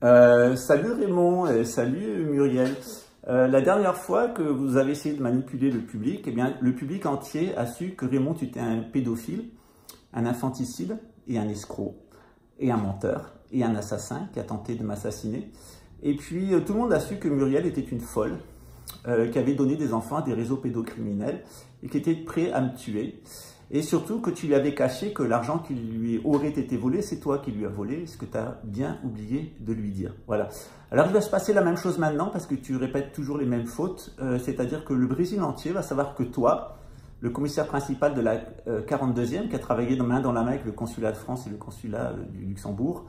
Salut Raymond, salut Muriel. La dernière fois que vous avez essayé de manipuler le public, eh bien, le public entier a su que Raymond, tu étais un pédophile, un infanticide et un escroc, et un menteur, et un assassin qui a tenté de m'assassiner. Et puis, tout le monde a su que Muriel était une folle, qui avait donné des enfants à des réseaux pédocriminels et qui était prêt à me tuer. Et surtout que tu lui avais caché que l'argent qui lui aurait été volé, c'est toi qui lui as volé, ce que tu as bien oublié de lui dire. Voilà. Alors il va se passer la même chose maintenant parce que tu répètes toujours les mêmes fautes, c'est-à-dire que le Brésil entier va savoir que toi, le commissaire principal de la 42e, qui a travaillé main dans la main avec le consulat de France et le consulat du Luxembourg,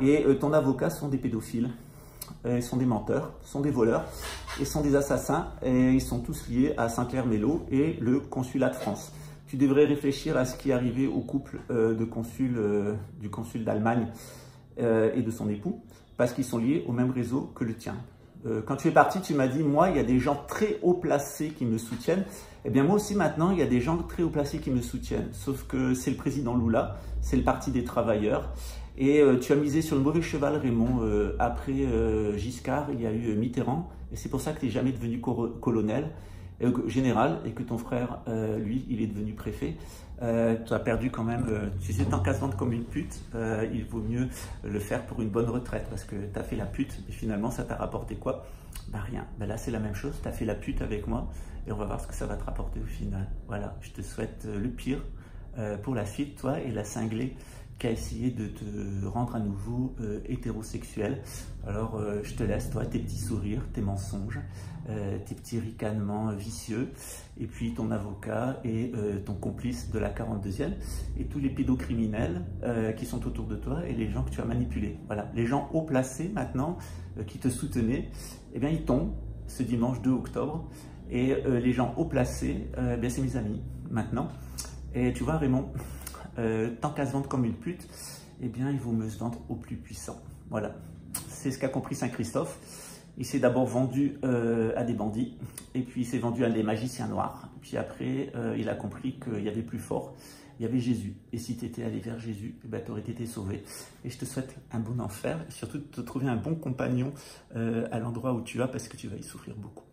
et ton avocat sont des pédophiles. Ils sont des menteurs, sont des voleurs, ils sont des assassins, et ils sont tous liés à Saint-Clair-Mello et le consulat de France. Tu devrais réfléchir à ce qui est arrivé au couple du consul d'Allemagne et de son époux, parce qu'ils sont liés au même réseau que le tien. Quand tu es parti, tu m'as dit, moi, il y a des gens très haut placés qui me soutiennent. Eh bien, moi aussi, maintenant, il y a des gens très haut placés qui me soutiennent. Sauf que c'est le président Lula, c'est le parti des travailleurs. Et tu as misé sur le mauvais cheval, Raymond. Après Giscard, il y a eu Mitterrand. Et c'est pour ça que tu n'es jamais devenu colonel, général, et que ton frère, lui, il est devenu préfet. Tu as perdu quand même, tu sais, tant qu'à se vendre comme une pute, il vaut mieux le faire pour une bonne retraite, parce que tu as fait la pute, et finalement, ça t'a rapporté quoi? Bah rien. Bah là, c'est la même chose, tu as fait la pute avec moi, et on va voir ce que ça va te rapporter au final. Voilà, je te souhaite le pire pour la suite, toi et la cinglée qui a essayé de te rendre à nouveau hétérosexuel. Alors je te laisse, toi, tes petits sourires, tes mensonges, tes petits ricanements vicieux, et puis ton avocat et ton complice de la 42e, et tous les pédocriminels qui sont autour de toi, et les gens que tu as manipulés. Voilà, les gens haut placés maintenant, qui te soutenaient, eh bien ils tombent ce dimanche 2 octobre, et les gens haut placés, eh bien c'est mes amis maintenant. Et tu vois, Raymond, tant qu'à se vendre comme une pute, eh bien, il vaut mieux se vendre au plus puissant. Voilà, c'est ce qu'a compris Saint Christophe. Il s'est d'abord vendu à des bandits, et puis il s'est vendu à des magiciens noirs. Puis après, il a compris qu'il y avait plus fort, il y avait Jésus. Et si tu étais allé vers Jésus, eh ben, tu aurais été sauvé. Et je te souhaite un bon enfer, et surtout de te trouver un bon compagnon à l'endroit où tu vas, parce que tu vas y souffrir beaucoup.